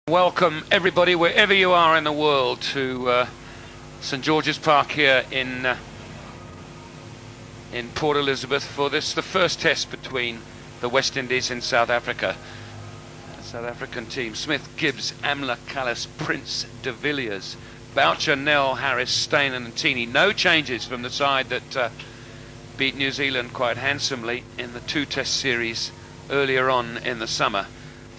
Welcome everybody, wherever you are in the world, to St George's Park here in Port Elizabeth for the first test between the West Indies and South Africa. The South African team: Smith, Gibbs, Amla, Callis, Prince, de Villiers, Boucher, Nell, Harris, Steyn and Tini. No changes from the side that beat New Zealand quite handsomely in the two-test series earlier on in the summer.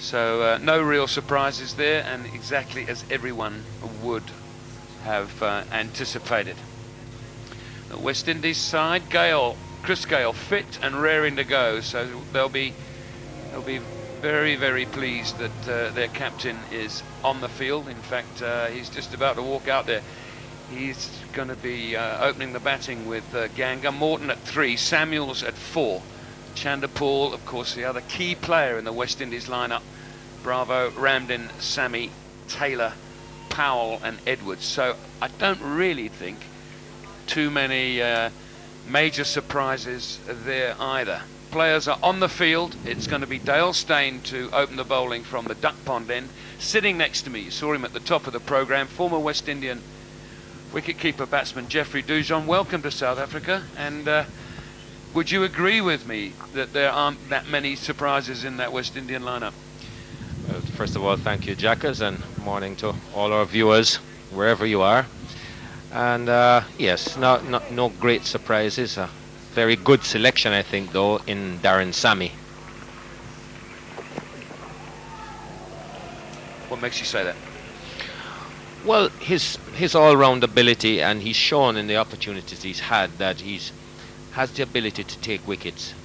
So no real surprises there, and exactly as everyone would have anticipated. The West Indies side: Gayle, Chris Gayle, fit and raring to go. So they'll be very, very pleased that their captain is on the field. In fact, he's just about to walk out there. He's going to be opening the batting with Ganga. Morton at 3, Samuels at 4. Chanderpaul, of course, the other key player in the West Indies lineup: Bravo, Ramdin, Sammy, Taylor, Powell and Edwards. So I don't really think too many major surprises there either. Players are on the field. It's going to be Dale Steyn to open the bowling from the duck pond end. Sitting next to me, you saw him at the top of the programme, former West Indian wicketkeeper batsman Geoffrey Dujon. Welcome to South Africa. And would you agree with me that there aren't that many surprises in that West Indian lineup? Well, first of all, thank you, Jackers, and morning to all our viewers, wherever you are. And yes, no great surprises. A very good selection, I think, though, in Darren Sammy. What makes you say that? Well, his all-round ability, and he's shown in the opportunities he's had that has the ability to take wickets,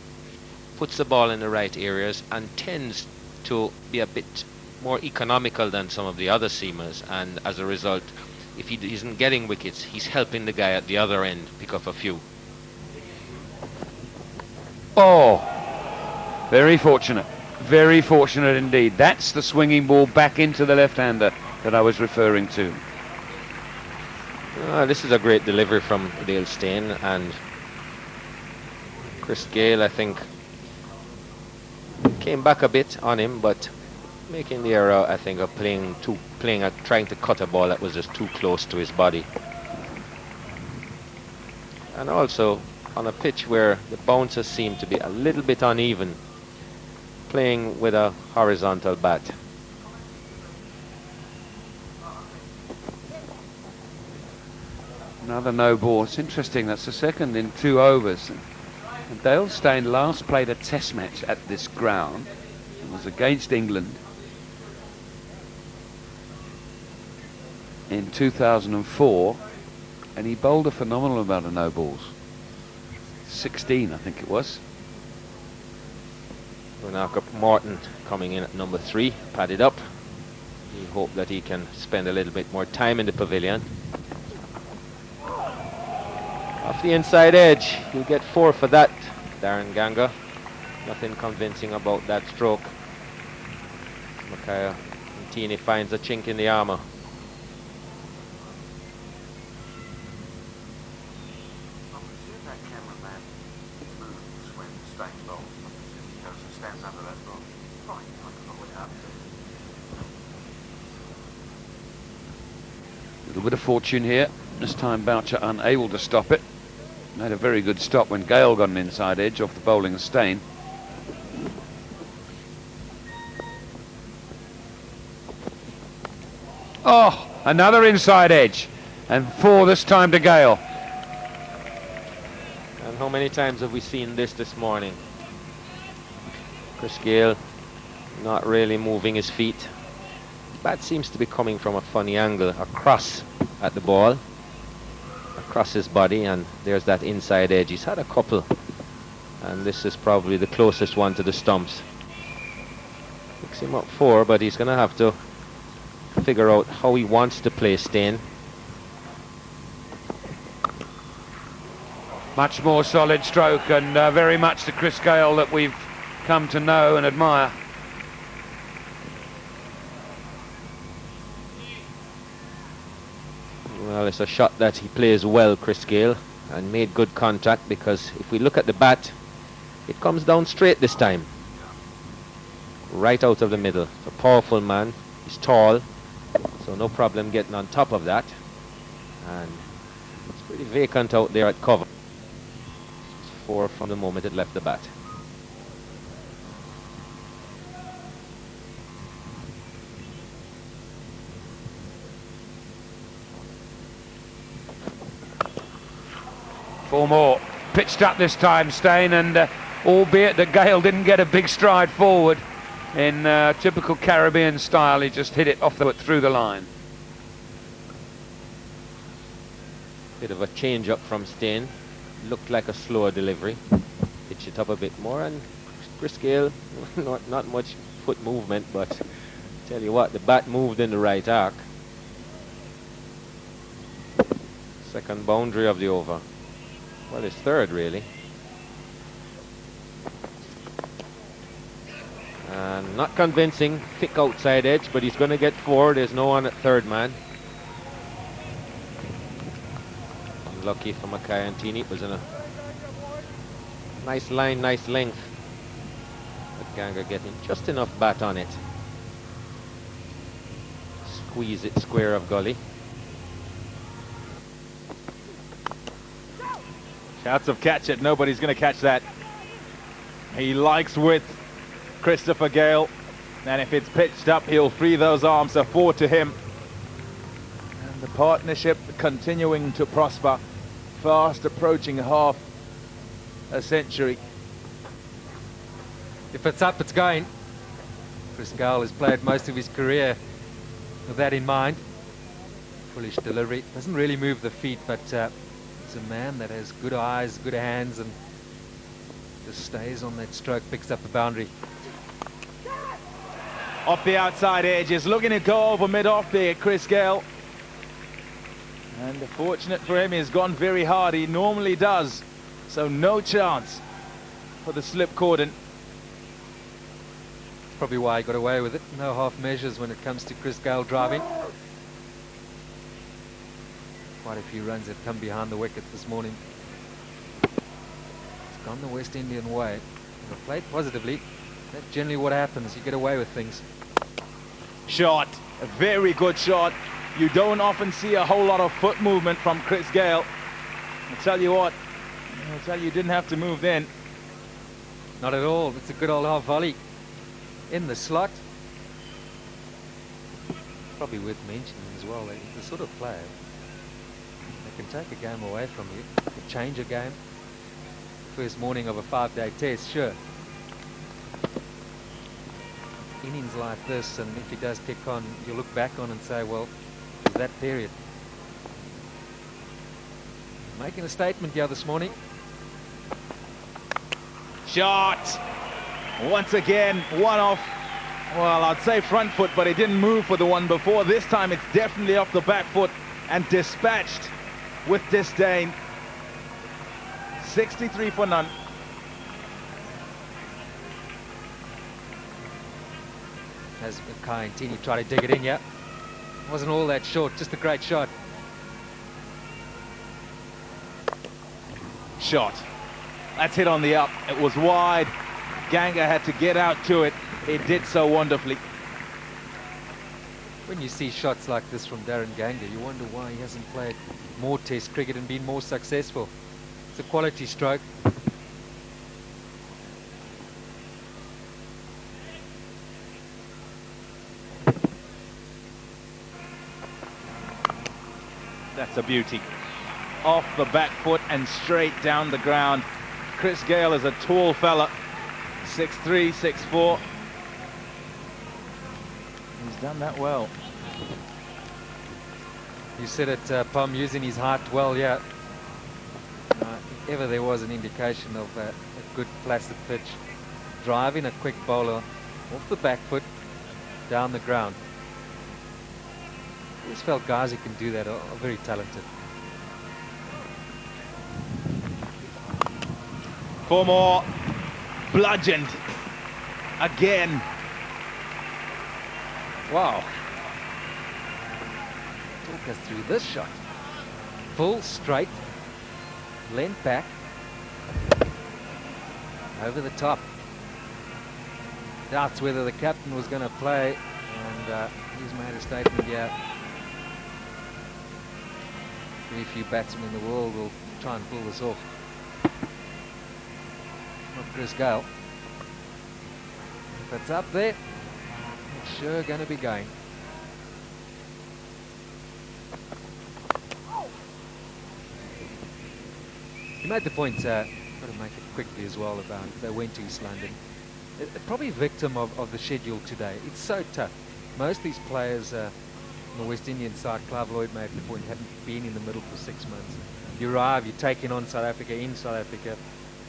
puts the ball in the right areas, and tends to be a bit more economical than some of the other seamers. And as a result, if he isn't getting wickets, he's helping the guy at the other end pick up a few. Oh, very fortunate indeed. That's the swinging ball back into the left-hander that I was referring to. This is a great delivery from Dale Steyn, and Chris Gayle, I think, came back a bit on him, but making the error, I think, of trying to cut a ball that was just too close to his body. And also on a pitch where the bouncers seem to be a little bit uneven, playing with a horizontal bat. Another no ball. It's interesting, that's the second in 2 overs. And Dale Steyn last played a test match at this ground. It was against England in 2004, and he bowled a phenomenal amount of no balls. 16, I think it was. Morton coming in at number 3, padded up. We hope that he can spend a little bit more time in the pavilion. Off the inside edge, he'll get 4 for that, Darren Ganga. Nothing convincing about that stroke. Makaya Ntini finds a chink in the armour. A little bit of fortune here. This time Boucher unable to stop it. Made a very good stop when Gayle got an inside edge off the bowling of Steyn. Oh, another inside edge, and 4 this time to Gayle. And how many times have we seen this morning? Chris Gayle not really moving his feet. Bat seems to be coming from a funny angle across at the ball, across his body, and there's that inside edge. He's had a couple, and this is probably the closest one to the stumps. Picks him up 4, but he's going to have to figure out how he wants to play Steyn. Much more solid stroke, and very much the Chris Gayle that we've come to know and admire. Well, it's a shot that he plays well, Chris Gayle, and made good contact, because if we look at the bat, it comes down straight this time. Right out of the middle. A powerful man. He He's tall, so no problem getting on top of that. And it's pretty vacant out there at cover. It's 4 from the moment it left the bat. Four more. Pitched up this time, Steyn, and albeit that Gayle didn't get a big stride forward, in typical Caribbean style, he just hit it off the through the line. Bit of a change up from Steyn. Looked like a slower delivery. Pitch it up a bit more, and Chris Gayle, not much foot movement, but tell you what, the bat moved in the right arc. Second boundary of the over. Well, it's third, really. And not convincing, thick outside edge, but he's going to get 4. There's no one at third man. Unlucky for Mackay and Teeny. It was in a nice line, nice length. But Ganga getting just enough bat on it. Squeeze it square of gully. Shouts of catch it, nobody's going to catch that. He likes width, Christopher Gayle, and if it's pitched up, he'll free those arms. So 4 to him. And the partnership continuing to prosper, fast approaching half a century. If it's up, it's going. Chris Gayle has played most of his career with that in mind. Foolish delivery, doesn't really move the feet, but a man that has good eyes, good hands, and just stays on that stroke, picks up the boundary. Off the outside edge, is looking to go over mid-off there, Chris Gayle. And fortunate for him, he's gone very hard. He normally does. So no chance for the slip cordon. Probably why he got away with it. No half measures when it comes to Chris Gayle driving. Quite a few runs have come behind the wicket this morning. It's gone the West Indian way. If played positively, that's generally what happens. You get away with things. Shot, a very good shot. You don't often see a whole lot of foot movement from Chris Gayle. I'll tell you what, you didn't have to move then. Not at all. It's a good old half volley in the slot. Probably worth mentioning as well that he's the sort of player can take a game away from you, can change a game. First morning of a 5-day test, sure. Innings like this, and if he does kick on, you'll look back on and say, well, it was that period. Making a statement here this morning. Shot! Once again, one off, well, I'd say front foot, but it didn't move for the one before. This time it's definitely off the back foot and dispatched with disdain. 63 for none. As Mackay and Teeny try to dig it in, yeah. Wasn't all that short, just a great shot. Shot. That's hit on the up. It was wide. Ganga had to get out to it. It did so wonderfully. When you see shots like this from Darren Ganga, you wonder why he hasn't played more Test cricket and been more successful. It's a quality stroke. That's a beauty. Off the back foot and straight down the ground. Chris Gayle is a tall fella. 6'3", 6'4". He's done that well. You said it, Pom, using his height well, yeah. If ever there was an indication of a good placid pitch, driving a quick bowler off the back foot, down the ground. I just felt guys who can do that are very talented. 4 more. Bludgeoned. Again. Wow. Talk us through this shot. Full straight, leant back, over the top. Doubts whether the captain was going to play, and He's made a statement here. Very few batsmen in the world will try and pull this off. Not Chris Gayle. If it's up there, it's sure going to be going. You made the point, got to make it quickly as well, about they went to East London. Probably victim of the schedule today. It's so tough. Most of these players on the West Indian side, Clive Lloyd made the point, haven't been in the middle for 6 months. You arrive, you're taking on South Africa in South Africa,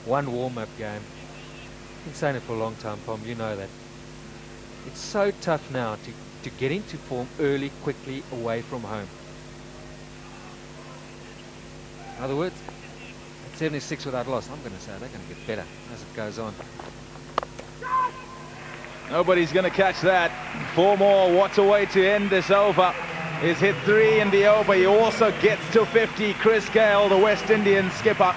one warm-up game. I've been saying it for a long time, Pom, you know that. It's so tough now to get into form early, quickly, away from home. In other words, at 76 without loss, I'm going to say they're going to get better as it goes on. Nobody's going to catch that. 4 more. What a way to end this over. He's hit 3 in the over. He also gets to 50. Chris Gayle, the West Indian skipper,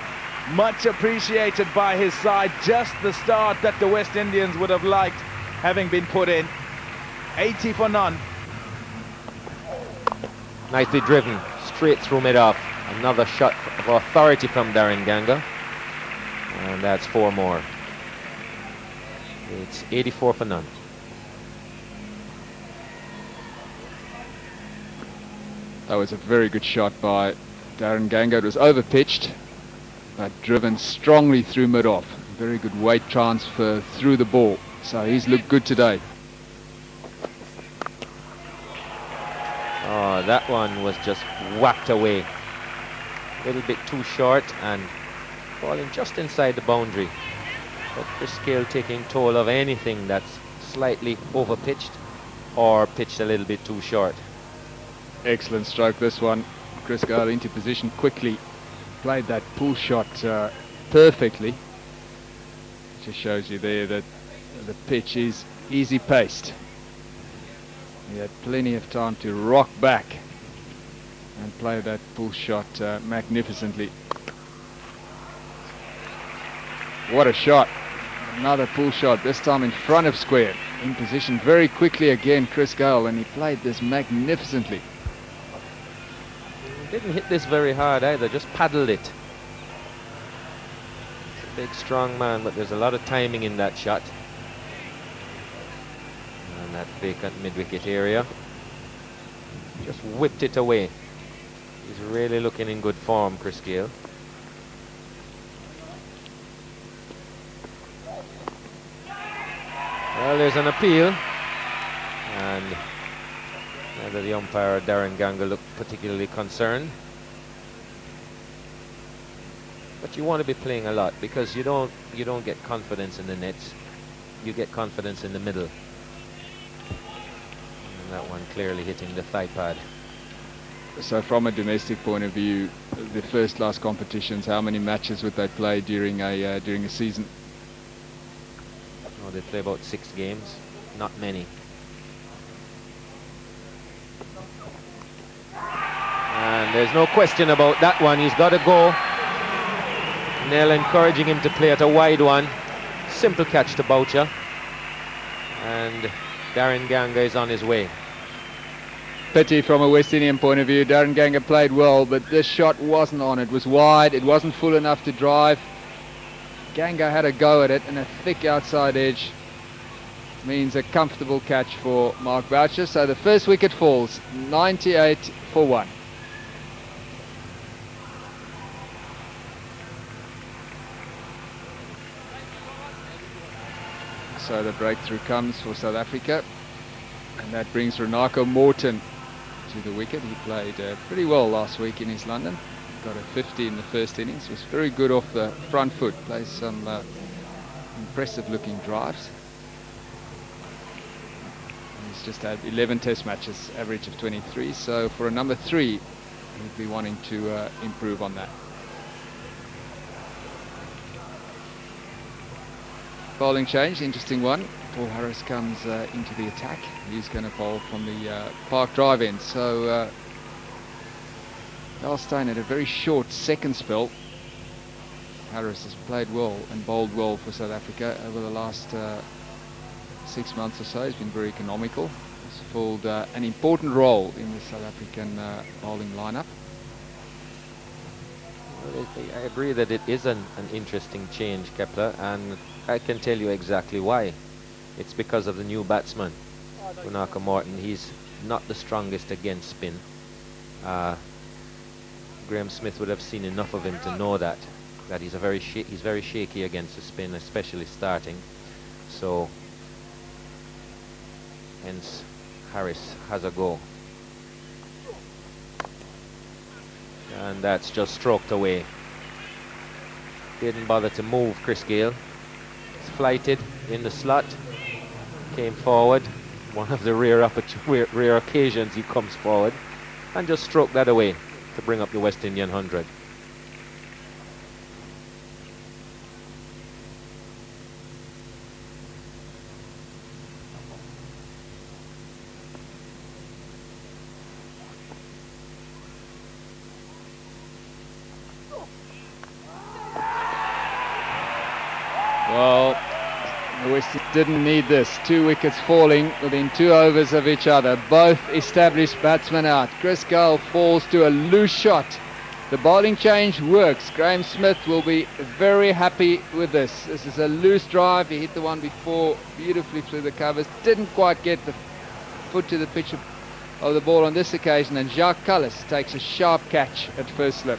much appreciated by his side. Just the start that the West Indians would have liked having been put in. 80 for none. Nicely driven, straight through mid-off. Another shot of authority from Darren Ganga. And that's 4 more. It's 84 for none. That was a very good shot by Darren Ganga. It was over-pitched, but driven strongly through mid-off. Very good weight transfer through the ball. So he's looked good today. Oh, that one was just whacked away. A little bit too short and falling just inside the boundary. But Chris Gayle taking toll of anything that's slightly over-pitched or pitched a little bit too short. Excellent stroke this one. Chris Gayle into position quickly. Played that pull shot perfectly. Just shows you there that the pitch is easy paced. He had plenty of time to rock back and play that pull shot magnificently. What a shot. Another pull shot, this time in front of square. In position very quickly again, Chris Gayle, and he played this magnificently. Didn't hit this very hard either, just paddled it. It's a big strong man, but there's a lot of timing in that shot. And that vacant mid-wicket area. Just whipped it away. He's really looking in good form, Chris Gayle. Well, there's an appeal, and neither the umpire or Darren Ganga looked particularly concerned. But you want to be playing a lot because you don't get confidence in the nets. You get confidence in the middle. And that one clearly hitting the thigh pad. So from a domestic point of view, the first class competitions, how many matches would they play during a season? Oh, they play about 6 games, not many. And there's no question about that one. He's got to go. Nell encouraging him to play at a wide one. Simple catch to Boucher. And Darren Ganga is on his way. Pity from a West Indian point of view. Darren Ganga played well, but this shot wasn't on. It was wide. It wasn't full enough to drive. Ganga had a go at it, and a thick outside edge means a comfortable catch for Mark Boucher. So the first wicket falls, 98 for 1. So the breakthrough comes for South Africa, and that brings Renako Morton to the wicket. He played pretty well last week in East London. Got a 50 in the first innings. Was very good off the front foot. Plays some impressive looking drives. And he's just had 11 test matches, average of 23. So for a number 3, he'll be wanting to improve on that. Bowling change, interesting one. Paul Harris comes into the attack. He's going to bowl from the Park Drive end. So Steyn had a very short second spell. Harris has played well and bowled well for South Africa over the last 6 months or so. He's been very economical. has filled an important role in the South African bowling lineup. Well, I agree that it is an interesting change, Kepler, and I can tell you exactly why. It's because of the new batsman, Funaka Morton. He's not the strongest against spin. Graham Smith would have seen enough of him to know that he's very shaky against the spin, especially starting. So hence Harris has a go. And that's just stroked away. Didn't bother to move Chris Gayle. It's flighted in the slot. Came forward. One of the rare occasions he comes forward. And just stroked that away to bring up the West Indian 100. Well, the West didn't need this. 2 wickets falling within 2 overs of each other. Both established batsmen out. Chris Gayle falls to a loose shot. The bowling change works. Graham Smith will be very happy with this. This is a loose drive. He hit the one before beautifully through the covers. Didn't quite get the foot to the pitch of the ball on this occasion. And Jacques Kallis takes a sharp catch at first slip.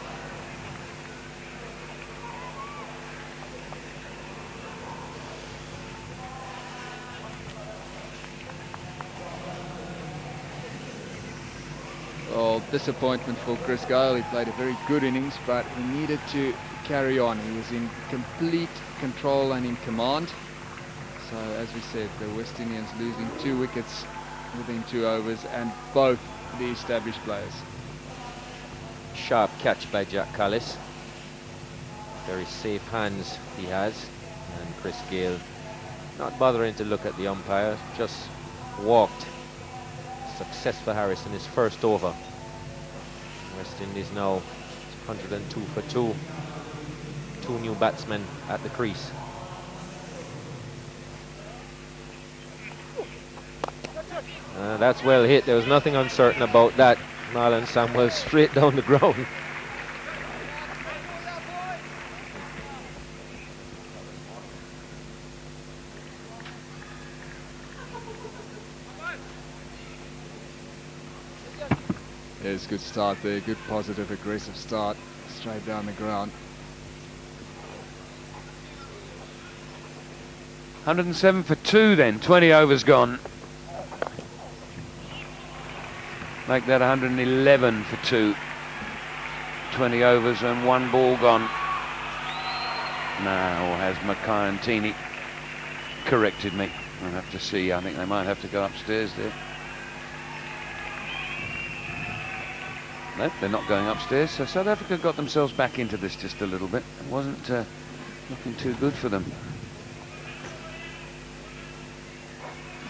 Well, disappointment for Chris Gayle. He played a very good innings, but he needed to carry on. He was in complete control and in command. So, as we said, the West Indians losing 2 wickets within 2 overs, and both the established players. Sharp catch by Jacques Kallis. Very safe hands he has. And Chris Gayle not bothering to look at the umpire, just walked. Success for Harris in his first over. West Indies now 102 for 2. 2 new batsmen at the crease. That's well hit. There was nothing uncertain about that. Marlon Samuels straight down the ground. It's a good start there, good positive aggressive start, straight down the ground. 107 for 2 then, 20 overs gone. Make that 111 for 2. 20 overs and 1 ball gone. Now has Makayantini corrected me. I'll have to see. I think they might have to go upstairs there. No, they're not going upstairs. So South Africa got themselves back into this just a little bit. It wasn't looking too good for them.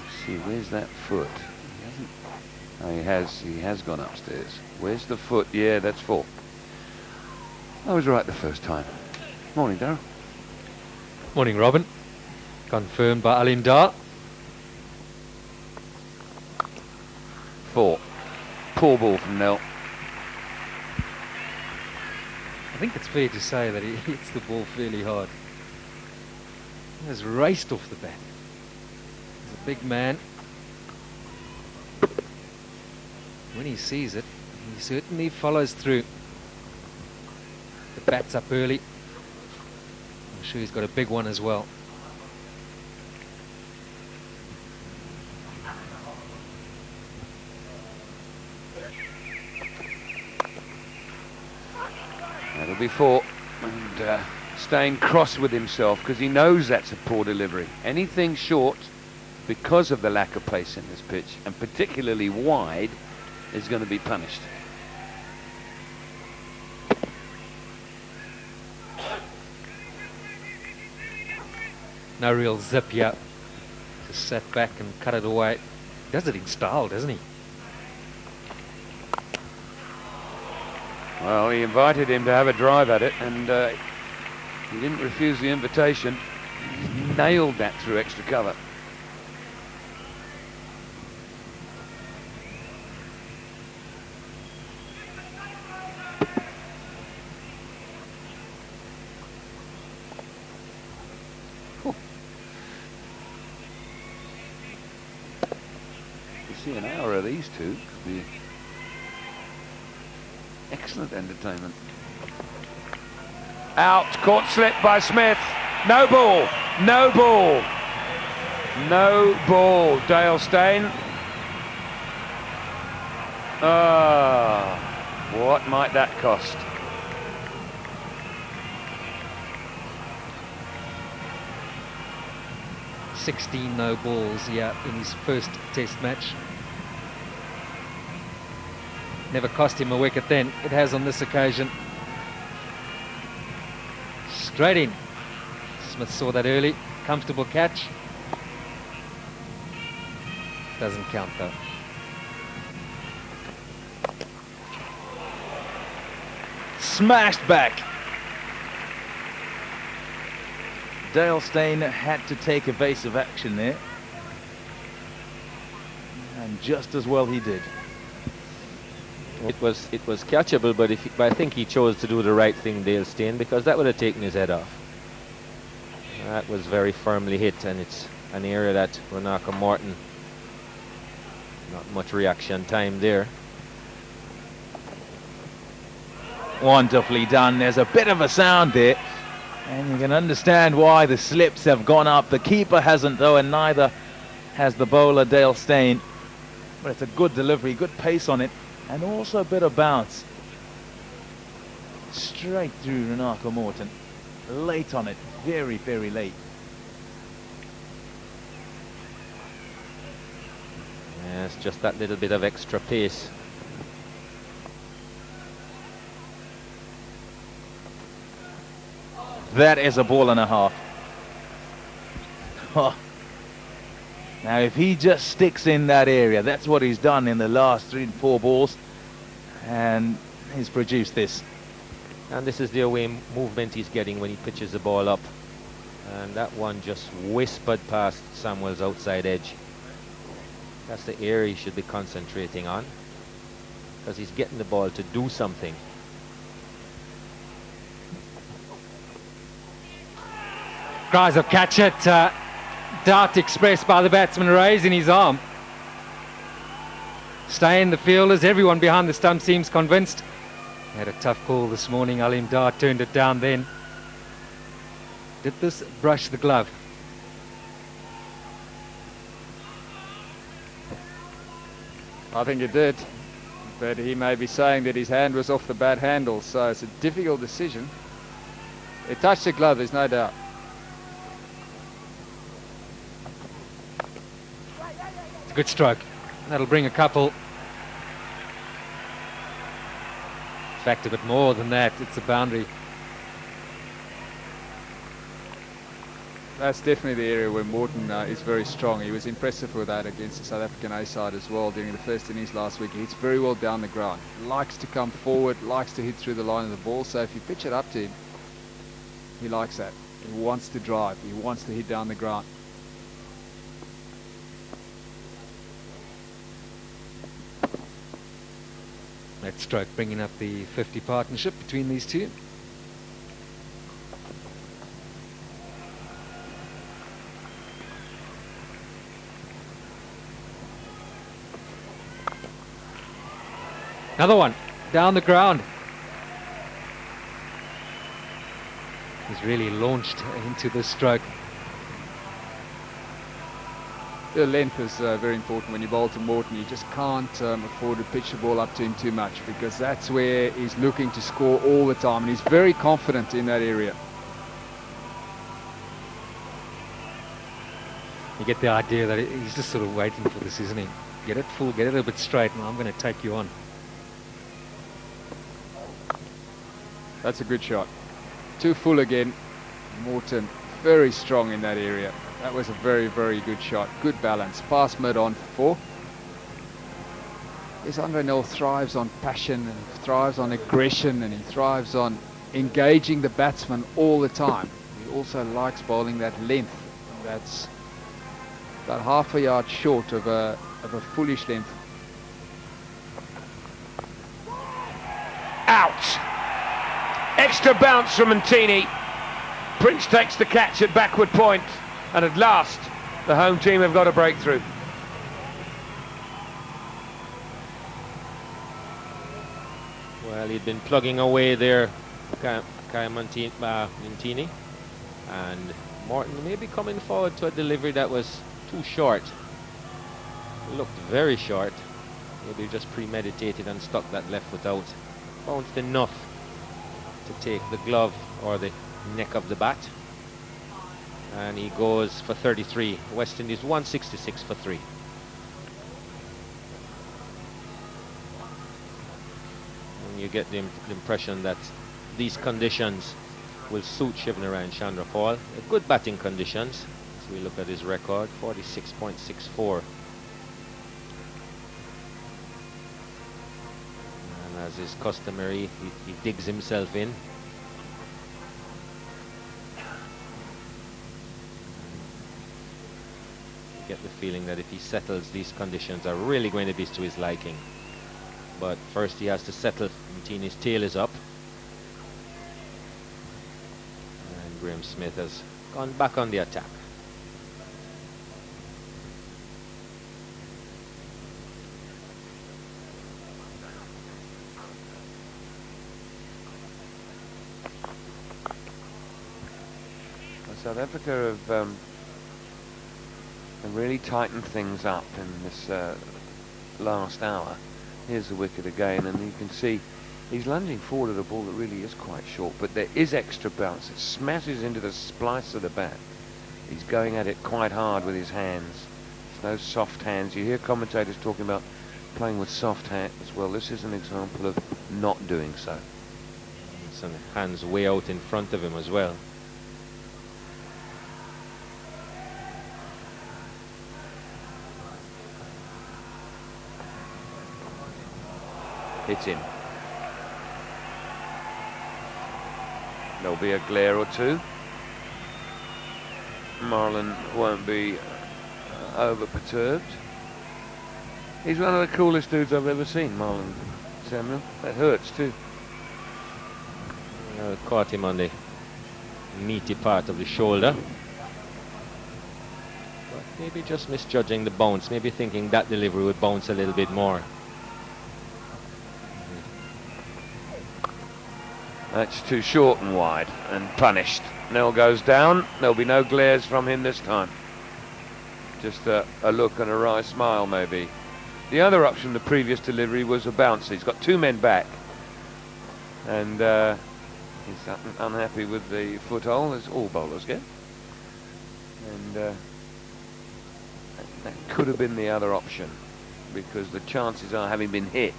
Let's see, where's that foot? He hasn't. Oh, he has gone upstairs. Where's the foot? Yeah, that's 4. I was right the first time. Morning, Darryl. Morning, Robin. Confirmed by Alim Dar. 4. Poor ball from Nell. I think it's fair to say that he hits the ball fairly hard. He has raced off the bat. He's a big man. When he sees it, he certainly follows through. The bat's up early. I'm sure he's got a big one as well. That'll be 4. And Steyn cross with himself because he knows that's a poor delivery. Anything short, because of the lack of pace in this pitch, and particularly wide, is going to be punished. No real zip yet. Just sat back and cut it away. He does it in style, doesn't he? Well, he invited him to have a drive at it, and he didn't refuse the invitation. He nailed that through extra cover. see an hour of these two. Could be excellent entertainment. Out, caught slip by Smith. No ball, no ball. No ball, Dale Steyn. What might that cost? "16 no balls here in his first test match. Never cost him a wicket then. It has on this occasion. Straight in. Smith saw that early. Comfortable catch. Doesn't count though. Smashed back. Dale Steyn had to take evasive action there. And just as well he did. It was catchable, but I think he chose to do the right thing, Dale Steyn, because that would have taken his head off. That was very firmly hit, and it's an area that Renaka Morton, not much reaction time there. Wonderfully done. There's a bit of a sound there, and you can understand why the slips have gone up. The keeper hasn't though, and neither has the bowler Dale Steyn. But it's a good delivery, good pace on it, and also a bit of bounce. Straight through Renaka Morton. Late on it, very, very late. Yeah, it's just that little bit of extra pace. That is a ball and a half. Oh. Now if he just sticks in that area, that's what he's done in the last 3 and 4 balls, and he's produced this. And this is the away movement he's getting when he pitches the ball up. And that one just whispered past Samuels' outside edge. That's the area he should be concentrating on, because he's getting the ball to do something. Cries of catch it. Doubt expressed by the batsman raising his arm. Steyn, the fielders, everyone behind the stump seems convinced. Had a tough call this morning. Alim Dar turned it down then. Did this brush the glove? I think it did, but he may be saying that his hand was off the bat handle, so it's a difficult decision. It touched the glove, there's no doubt. It's a good stroke. That'll bring a couple. In fact, a bit more than that. It's a boundary. That's definitely the area where Morton is very strong. He was impressive with that against the South African A side as well during the first innings last week. He hits very well down the ground. Likes to come forward, likes to hit through the line of the ball. So if you pitch it up to him, he likes that. He wants to drive. He wants to hit down the ground. That stroke bringing up the 50 partnership between these two. Another one down the ground. He's really launched into the stroke. The length is very important when you bowl to Morton. You just can't afford to pitch the ball up to him too much, because that's where he's looking to score all the time, and he's very confident in that area. You get the idea that he's just sort of waiting for this, isn't he? Get it full, get it a bit straight, and I'm going to take you on. That's a good shot. Too full again. Morton very strong in that area. That was a very, very good shot. Good balance. Past mid on for 4. Yes, Andre Nel thrives on passion, and thrives on aggression, and he thrives on engaging the batsman all the time. He also likes bowling that length. That's about half a yard short of a foolish length. Out! Extra bounce from Mantini. Prince takes the catch at backward point, and at last the home team have got a breakthrough. Well, he'd been plugging away there, Kaya Montini, and Morton maybe coming forward to a delivery that was too short. It looked very short. Maybe just premeditated and stuck that left foot out. Bounced enough to take the glove or the neck of the bat. And he goes for 33. West Indies 166 for 3. And you get the impression that these conditions will suit Shivnarine Chanderpaul. Good batting conditions. As we look at his record, 46.64. And as is customary, he digs himself in. You get the feeling that if he settles, these conditions are really going to be to his liking. But first he has to settle. Montini's tail is up. And Graham Smith has gone back on the attack. South Africa have really tightened things up in this last hour. Here's the wicket again, and you can see he's lunging forward at a ball that really is quite short, but there is extra bounce. It smashes into the splice of the bat. He's going at it quite hard with his hands. It's no soft hands. You hear commentators talking about playing with soft hands. Well, this is an example of not doing so. Some hands way out in front of him as well. Hits him. There'll be a glare or two. Marlon won't be over perturbed. He's one of the coolest dudes I've ever seen, Marlon Samuels. That hurts too. Caught him on the meaty part of the shoulder. But maybe just misjudging the bounce, maybe thinking that delivery would bounce a little bit more. That's too short and wide and punished. Nell goes down. There'll be no glares from him this time. Just a look and a wry smile maybe. The other option, the previous delivery, was a bounce. He's got two men back. And he's unhappy with the foothold, as all bowlers get. And that could have been the other option, because the chances are, having been hit,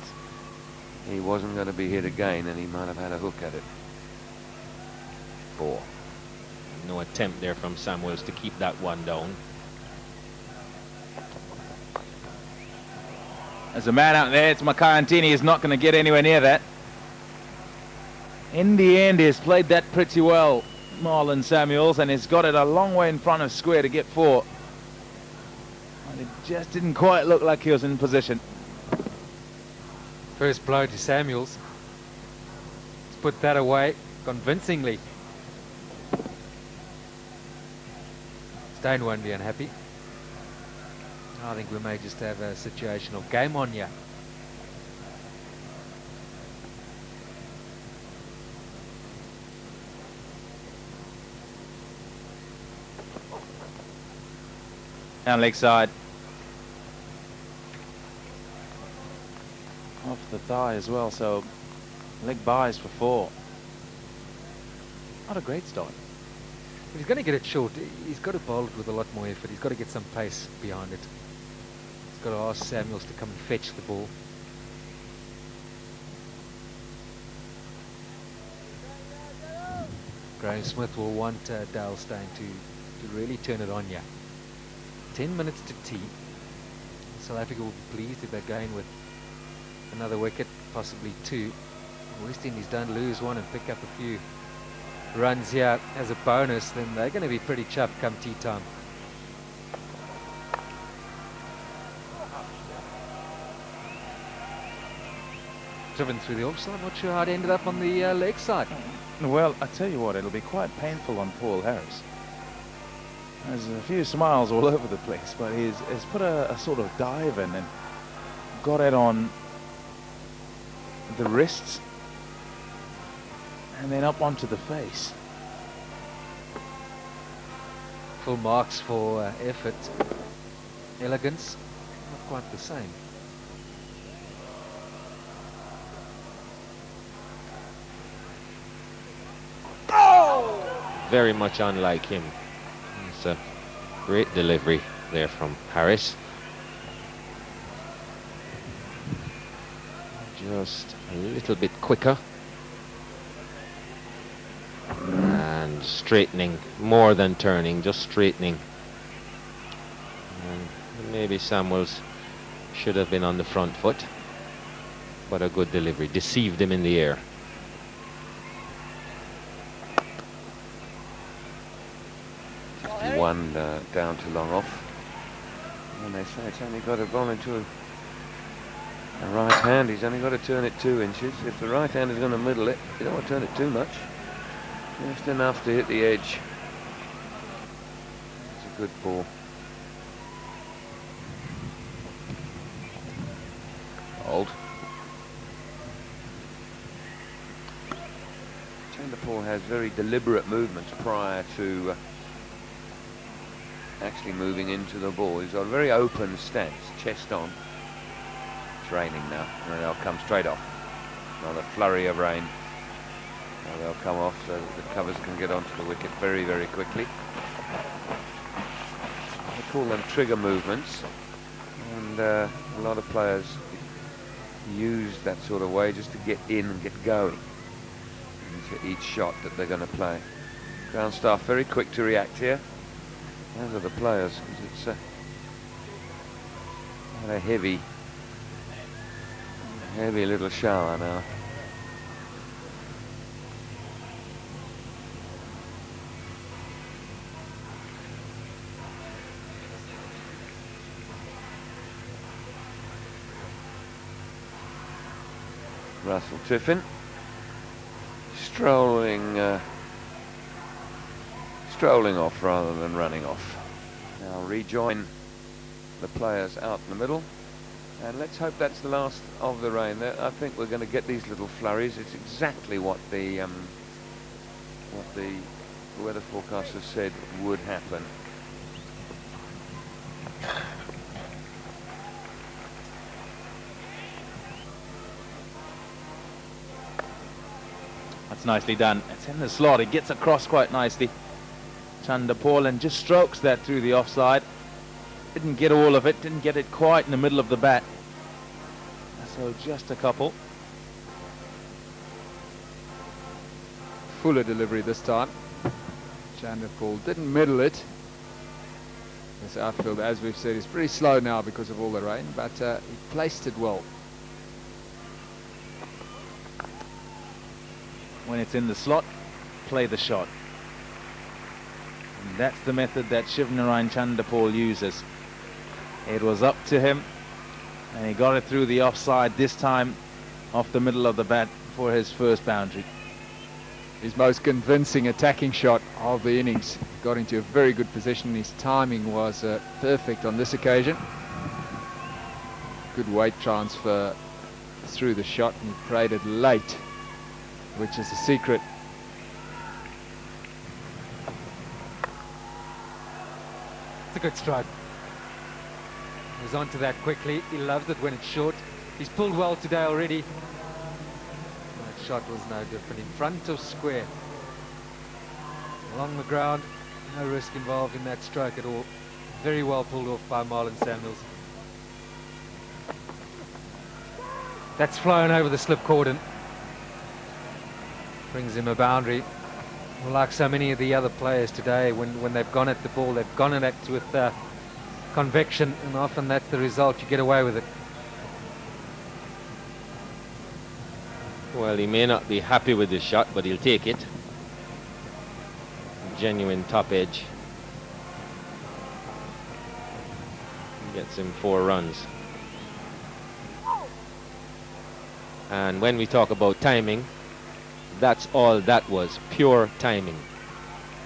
he wasn't going to be hit again, and he might have had a hook at it. 4. No attempt there from Samuels to keep that one down. There's a man out there. It's Montini. He's not going to get anywhere near that. In the end, he's played that pretty well, Marlon Samuels, and he's got it a long way in front of square to get 4. And it just didn't quite look like he was in position. First blow to Samuels. Let's put that away convincingly. Steyn won't be unhappy. I think we may just have a situational game on here. Down leg side. Off the thigh as well, so leg buys for 4. Not a great start. If he's going to get it short, he's got to bowl it with a lot more effort. He's got to get some pace behind it. He's got to ask Samuels to come and fetch the ball. Graham Smith will want Dale Steyn to really turn it on here. 10 minutes to tea. South Africa will be pleased if they're going with another wicket, possibly 2. West Indies don't lose one and pick up a few runs here as a bonus, then they're going to be pretty chuffed come tea time. Driven through the offside, not sure how it ended up on the leg side. Well, I tell you what, it'll be quite painful on Paul Harris. There's a few smiles all over the place, but he's put a sort of dive in and got it on the wrists and then up onto the face. Full marks for effort. Elegance, not quite the same. Very much unlike him. It's a great delivery there from Harris. Just a little bit quicker. And straightening, more than turning, just straightening. And maybe Samuels should have been on the front foot, but a good delivery. Deceived him in the air. One down to long off. And they say it's only got to roll into a right hand. He's only got to turn it 2 inches. If the right hand is going to middle it, you don't want to turn it too much. Just enough to hit the edge. It's a good ball. Old. Chanderpaul has very deliberate movements prior to actually moving into the ball. He's got a very open stance, chest on. It's raining now, and they'll come straight off. Another flurry of rain. Now they'll come off so that the covers can get onto the wicket very, very quickly. They call them trigger movements, and a lot of players use that sort of way just to get in and get going into each shot that they're going to play. Ground staff very quick to react here. Those are the players, because it's a heavy little shower now. Russell Tiffin strolling off rather than running off. Now rejoin the players out in the middle, and let's hope that's the last of the rain. I think we're going to get these little flurries. It's exactly what the weather forecasters said would happen. That's nicely done. It's in the slot. It gets across quite nicely. Chanderpaul, and just strokes that through the offside. Didn't get all of it. Didn't get it quite in the middle of the bat. So just a couple. Fuller delivery this time. Chanderpaul didn't middle it. This outfield, as we've said, is pretty slow now because of all the rain, but he placed it well. When it's in the slot, play the shot. And that's the method that Shivnarine Chanderpaul uses. It was up to him, and he got it through the offside this time, off the middle of the bat for his first boundary. His most convincing attacking shot of the innings. Got into a very good position. His timing was perfect on this occasion. Good weight transfer through the shot, and he played it late, which is the secret. It's a good strike. He's onto that quickly. He loves it when it's short. He's pulled well today already. That shot was no different. In front of square. Along the ground. No risk involved in that stroke at all. Very well pulled off by Marlon Samuels. That's flown over the slip cordon. Brings him a boundary. Like so many of the other players today, when they've gone at the ball, they've gone at it with conviction, and often that's the result. You get away with it. Well, he may not be happy with this shot, but he'll take it. Genuine top edge. Gets him 4 runs. And when we talk about timing, that's all that was, pure timing.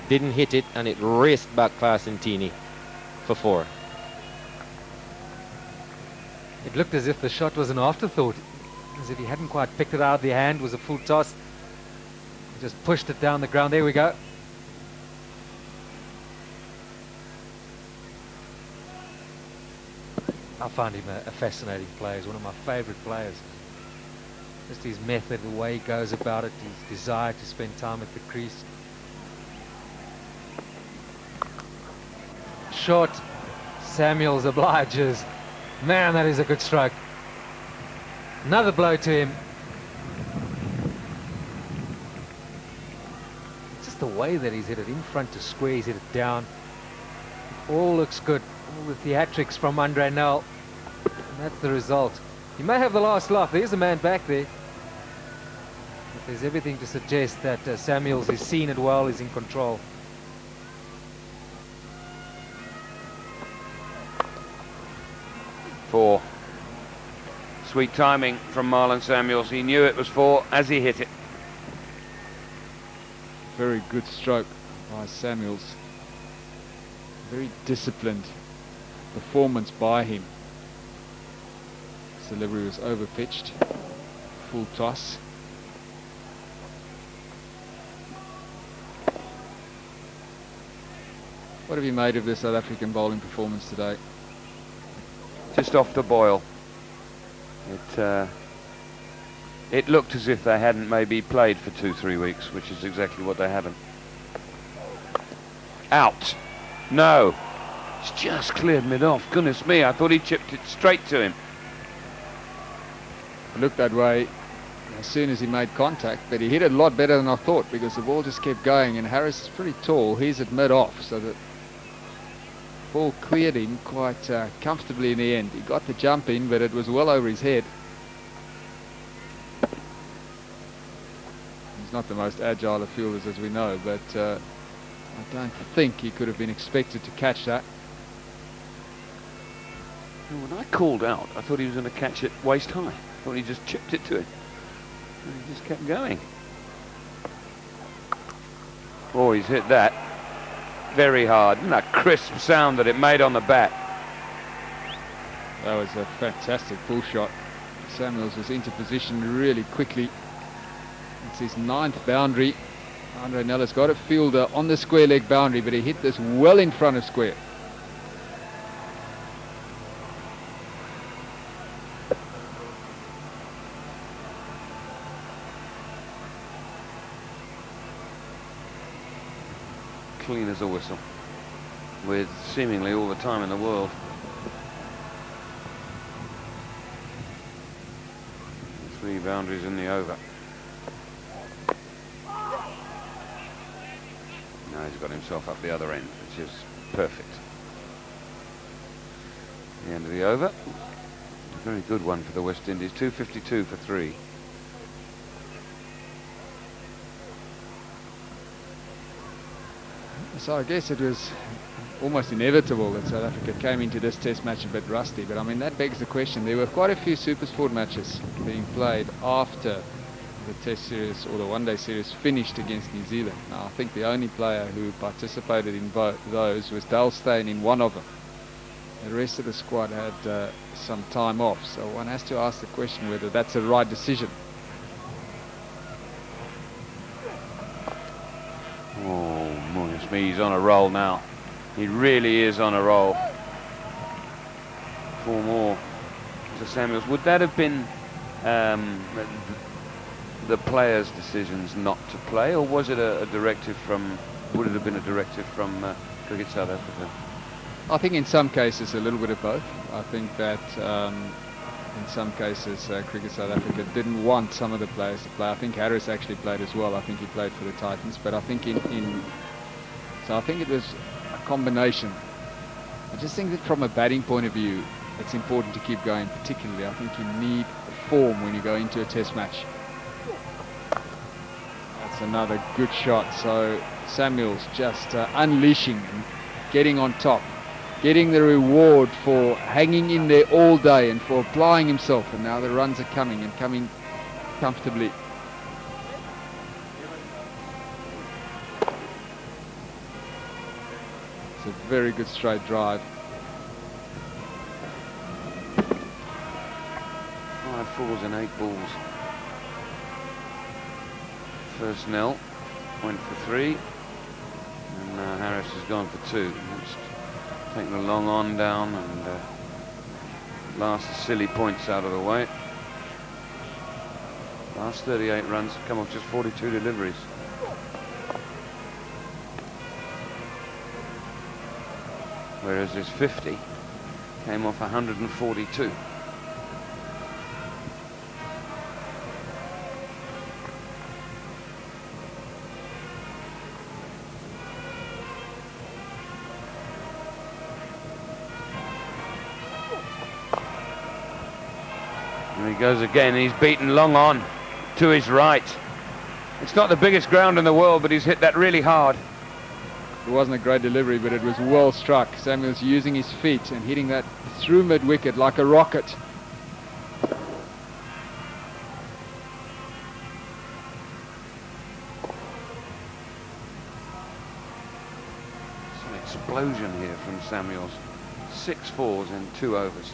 Didn't hit it, and it raced back past Intini for 4. It looked as if the shot was an afterthought, as if he hadn't quite picked it out of the hand. Was a full toss. just pushed it down the ground. There we go. I find him a fascinating player. He's one of my favourite players. Just his method, the way he goes about it, his desire to spend time at the crease. Short. Samuels obliges. Man, that is a good stroke. Another blow to him. Just the way that he's hit it in front to square, he's hit it down. It all looks good. All the theatrics from Andre Nel. And that's the result. He may have the last laugh. There's a man back there. But there's everything to suggest that Samuels is seen it well, is in control. Four. Sweet timing from Marlon Samuels. He knew it was 4 as he hit it. Very good stroke by Samuels. Very disciplined performance by him. His delivery was over-pitched. Full toss. What have you made of the South African bowling performance today? Just off the boil. It looked as if they hadn't maybe played for 2-3 weeks, which is exactly what they haven't. Out. No. It's just cleared mid-off. Goodness me, I thought he chipped it straight to him. It looked that way as soon as he made contact, but he hit it a lot better than I thought because the ball just kept going, and Harris is pretty tall. He's at mid-off, so the ball cleared him quite comfortably in the end. He got the jump in, but it was well over his head. He's not the most agile of fielders, as we know, but I don't think he could have been expected to catch that. When I called out, I thought he was going to catch it waist high. I thought he just chipped it to him. And he just kept going. Oh, he's hit that very hard. And that crisp sound that it made on the bat. That was a fantastic full shot. Samuels was into position really quickly. It's his 9th boundary. Andre Nel has got a fielder on the square leg boundary, but he hit this well in front of square. Clean as a whistle, with seemingly all the time in the world. Three boundaries in the over. Now he's got himself up the other end, which is perfect. The end of the over. A very good one for the West Indies. 252 for 3. So I guess it was almost inevitable that South Africa came into this test match a bit rusty, but I mean that begs the question. There were quite a few Super Sport matches being played after the test series or the one-day series finished against New Zealand. Now I think the only player who participated in both those was Steyn in one of them. The rest of the squad had some time off, so one has to ask the question whether that's the right decision. Oh, goodness me, he's on a roll now. He really is on a roll. 4 more to Samuels. Would that have been the players' decisions not to play, or was it a directive from, would it have been a directive from Cricket South Africa? I think in some cases a little bit of both. I think that in some cases Cricket South Africa didn't want some of the players to play. I think Harris actually played as well. I think he played for the Titans, but I think so I think it was a combination. I just think that from a batting point of view, it's important to keep going. Particularly, I think you need form when you go into a test match. That's another good shot. So Samuels just unleashing and getting on top, getting the reward for hanging in there all day and for applying himself, and now the runs are coming and coming comfortably. It's a very good straight drive. 5 fours and 8 balls. First Nel. point for 3. And Harris has gone for 2. Just taking the long on down and last silly points out of the way. Last 38 runs have come off just 42 deliveries. Whereas his 50 came off 142. And he goes again, and he's beaten long on to his right. It's not the biggest ground in the world, but he's hit that really hard. It wasn't a great delivery, but it was well struck. Samuels using his feet and hitting that through mid-wicket like a rocket. It's an explosion here from Samuels. 6 fours in 2 overs.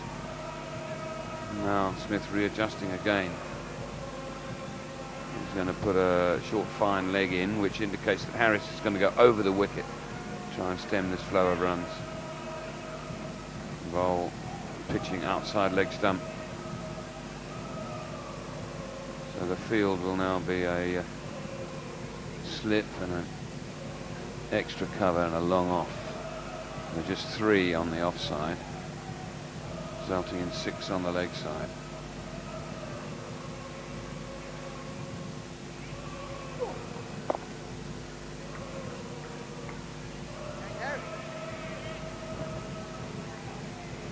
Now Smith readjusting again. He's going to put a short fine leg in, which indicates that Harris is going to go over the wicket, try and stem this flow of runs. Bowl pitching outside leg stump. So the field will now be a slip and an extra cover and a long off. There are just 3 on the offside, resulting in 6 on the leg side.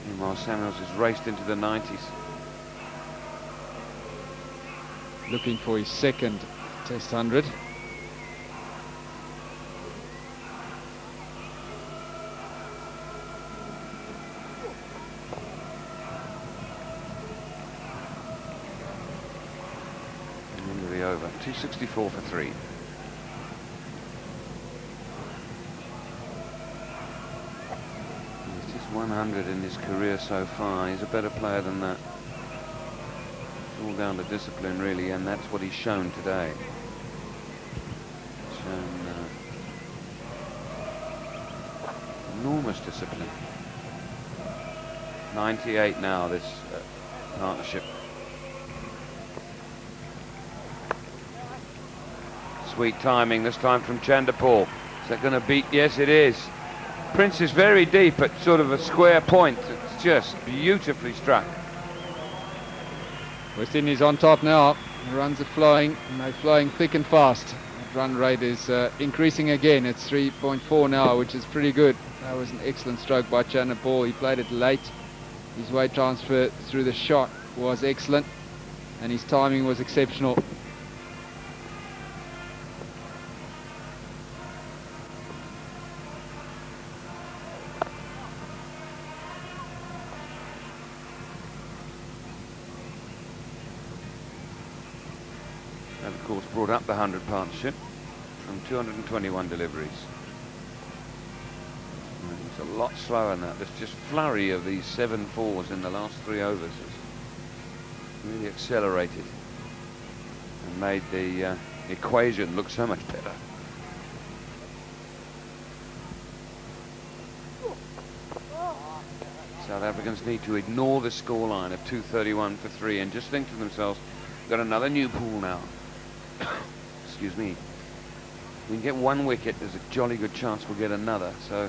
Meanwhile, Samuels has raced into the 90s. Looking for his second Test 100. And into the over. 264 for 3. He's just 100 in his career so far. He's a better player than that. It's all down to discipline, really, and that's what he's shown today. Shown enormous discipline. 98 now, this partnership. Sweet timing this time from Chanderpaul. Is that going to beat? Yes, it is. Prince is very deep at sort of a square point. It's just beautifully struck. West Indies on top now. The runs are flowing, and they're flowing thick and fast. The run rate is increasing again. It's 3.4 now, which is pretty good. That was an excellent stroke by Chanderpaul. He played it late. His weight transfer through the shot was excellent, and his timing was exceptional. And of course brought up the 100 partnership from 221 deliveries. And it's a lot slower than that. There's just flurry of these 7 fours in the last 3 overs. It's really accelerated and made the equation look so much better. South Africans need to ignore the scoreline of 231 for 3 and just think to themselves, got another new pool now. Excuse me. We can get 1 wicket, there's a jolly good chance we'll get another. So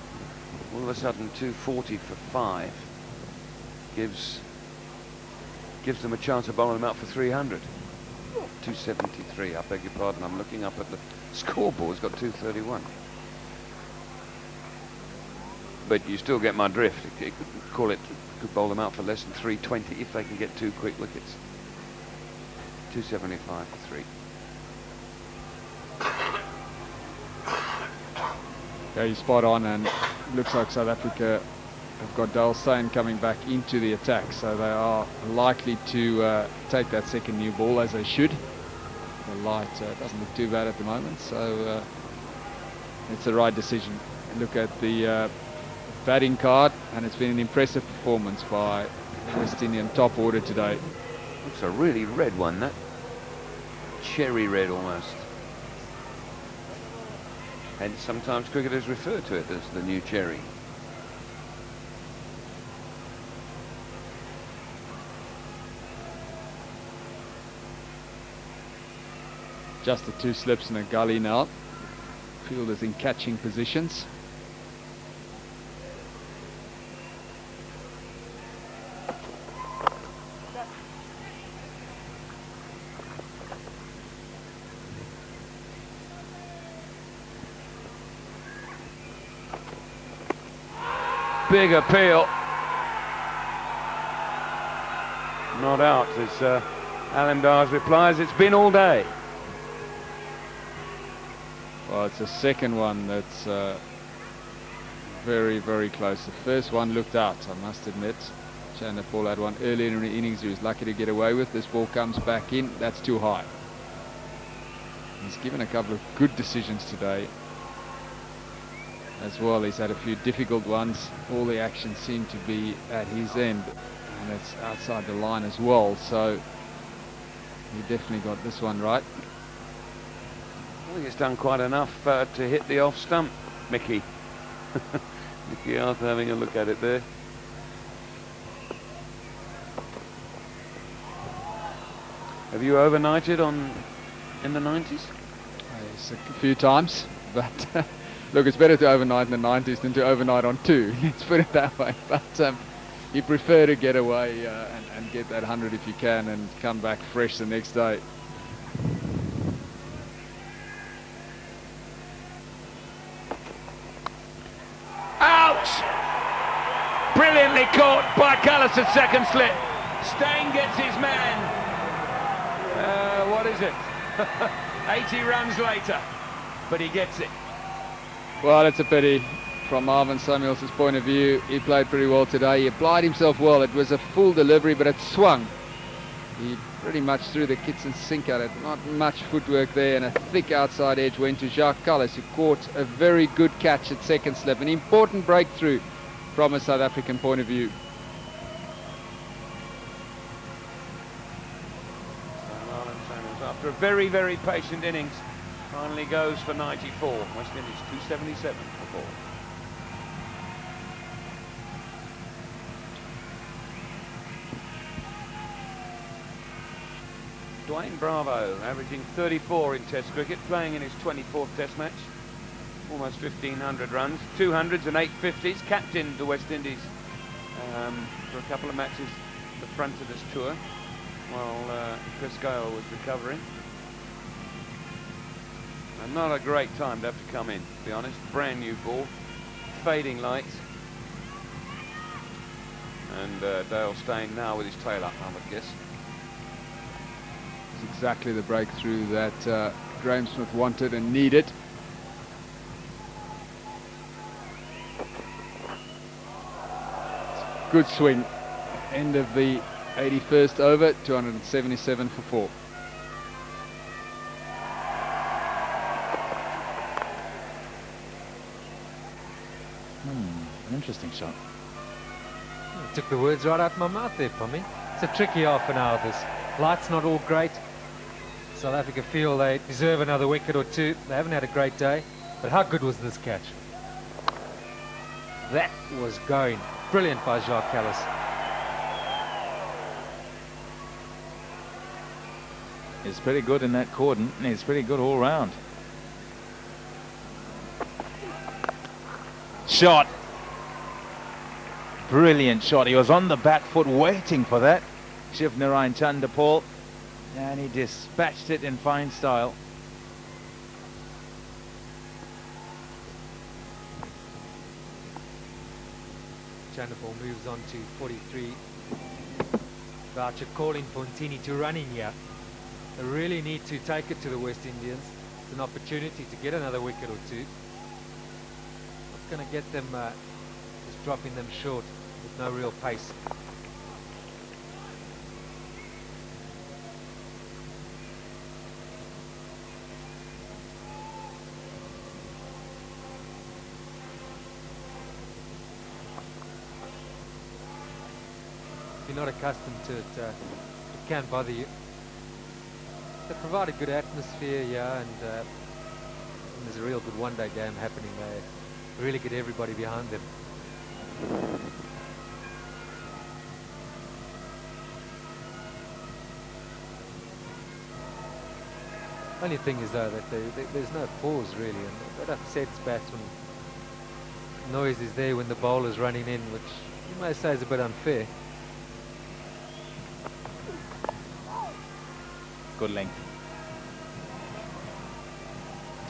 all of a sudden 240 for 5 gives them a chance of bowling them out for 300. 273, I beg your pardon, I'm looking up at the scoreboard, it's got 231. But you still get my drift. You could bowl them out for less than 320 if they can get 2 quick wickets. 275 for 3. Yeah, you're spot on, and looks like South Africa have got Steyn coming back into the attack, so they are likely to take that second new ball, as they should. The light doesn't look too bad at the moment, so it's the right decision. Look at the batting card, and it's been an impressive performance by West Indian top order today. Looks a really red one, that. Cherry red almost. Hence, sometimes cricketers refer to it as the new cherry. Just the 2 slips in a gully now. Fielders in catching positions. Big appeal. Not out, as Alamdar's replies, it's been all day. Well, it's the second one that's very, very close. The first one looked out, I must admit. Chanderpaul had one earlier in the innings he was lucky to get away with. This ball comes back in, that's too high. He's given a couple of good decisions today as well. He's had a few difficult ones. All the action seemed to be at his end, and it's outside the line as well, so he definitely got this one right. I think it's done quite enough to hit the off stump, Mickey. Mickey Arthur having a look at it there. Have you overnighted in the 90s? Yes, a few times, but look, it's better to overnight in the 90s than to overnight on 2. Let's put it that way. But you prefer to get away and get that 100 if you can, and come back fresh the next day. Brilliantly caught by Callis at second slip. Steyn gets his man. What is it? 80 runs later, but he gets it. Well, it's a pity from Marlon Samuels' point of view. He played pretty well today. He applied himself well. It was a full delivery, but it swung. He pretty much threw the kitchen sink at it. Not much footwork there, and a thick outside edge went to Jacques Callis, who caught a very good catch at second slip. An important breakthrough from a South African point of view. So Marlon Samuels, after a very, very patient innings, finally goes for 94. West Indies 277 for 4. Dwayne Bravo averaging 34 in Test cricket, playing in his 24th Test match. Almost 1,500 runs, 200s and 850s, captained the West Indies for a couple of matches at the front of this tour, while Chris Gayle was recovering. And not a great time to have to come in, to be honest. Brand new ball, fading lights. And Dale Steyn now with his tail up, I would guess. It's exactly the breakthrough that Graeme Smith wanted and needed. Good swing. End of the 81st over, 277 for 4. An interesting shot. You took the words right out of my mouth there, Pommy. It's a tricky half an hour, this. Light's not all great. South Africa feel they deserve another wicket or two. They haven't had a great day, but how good was this catch? That was going. Brilliant by Jacques Callis. He's pretty good in that cordon, and he's pretty good all round. Shot. Brilliant shot. He was on the back foot waiting for that. Shivnarine Chanderpaul, and he dispatched it in fine style. Chanderpaul moves on to 43. Boucher calling Pontini to run in here. They really need to take it to the West Indians. It's an opportunity to get another wicket or two. Not going to get them, just dropping them short with no real pace. If you're not accustomed to it, it can bother you. They provide a good atmosphere, yeah, and when there's a real good one-day game happening, they really get everybody behind them. Only thing is though that there's no pause really, and that upsets batsmen. Noise is there when the bowler's running in, which you may say is a bit unfair. Good length.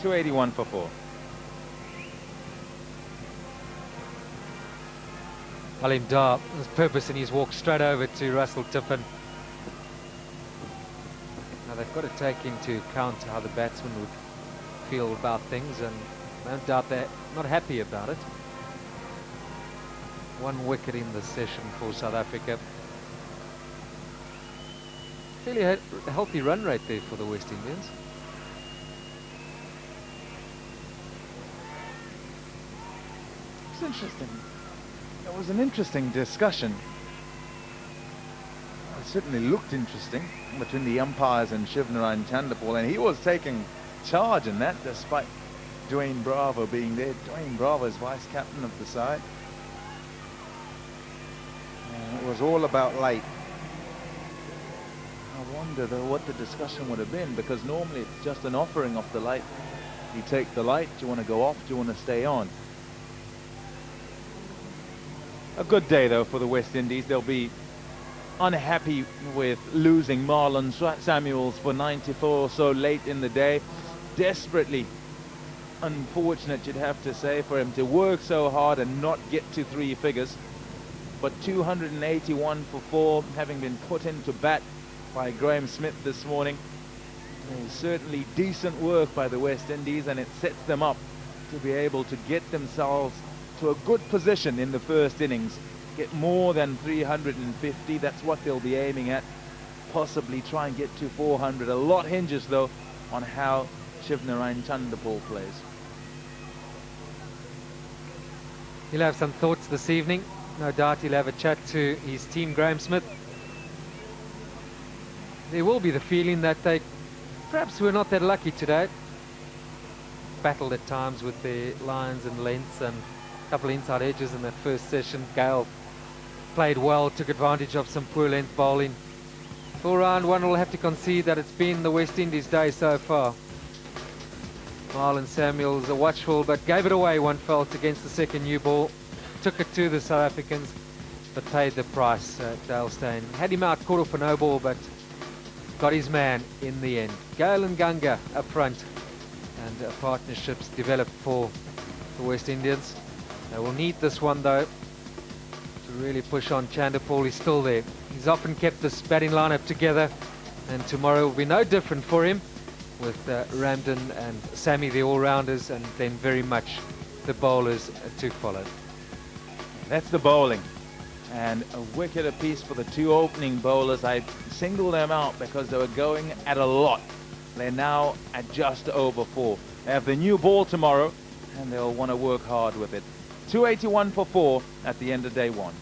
281 for 4. Alim Dar was purpose in his walk straight over to Russell Tiffin. Now they've got to take into account how the batsman would feel about things, and no doubt they're not happy about it. 1 wicket in the session for South Africa. Fairly a healthy run rate there for the West Indians. It's interesting. It was an interesting discussion. It certainly looked interesting between the umpires and Shivnarine Chanderpaul, and he was taking charge in that despite Dwayne Bravo being there. Dwayne Bravo is vice captain of the side. And it was all about light. I wonder though what the discussion would have been, because normally it's just an offering of the light. You take the light, do you want to go off, do you want to stay on? A good day though for the West Indies. They'll be unhappy with losing Marlon Samuels for 94 so late in the day. Desperately unfortunate, you'd have to say, for him to work so hard and not get to 3 figures. But 281 for 4, having been put into bat by Graham Smith this morning. Certainly decent work by the West Indies, and it sets them up to be able to get themselves to a good position in the first innings. Get more than 350, that's what they'll be aiming at. Possibly try and get to 400. A lot hinges though on how Shivnarine Chanderpaul plays. He'll have some thoughts this evening. No doubt he'll have a chat to his team, Graham Smith. There will be the feeling that they perhaps were not that lucky today. Battled at times with their lines and lengths and a couple of inside edges in that first session. Gayle played well, took advantage of some poor length bowling. For round 1, will have to concede that it's been the West Indies' day so far. Marlon Samuels a watchful, but gave it away, one felt, against the second new ball. Took it to the South Africans, but paid the price. Dale Steyn had him out, caught off a no ball, but got his man in the end. Gayle and Ganga up front, and partnerships developed for the West Indians. They will need this one though to really push on. Chanderpaul is still there. He's often kept this batting lineup together, and tomorrow will be no different for him, with Ramden and Sammy the all-rounders, and then very much the bowlers to follow. That's the bowling, and a wicket apiece for the 2 opening bowlers. I singled them out because they were going at a lot. They're now at just over 4. They have the new ball tomorrow, and they'll want to work hard with it. 281 for 4 at the end of day 1.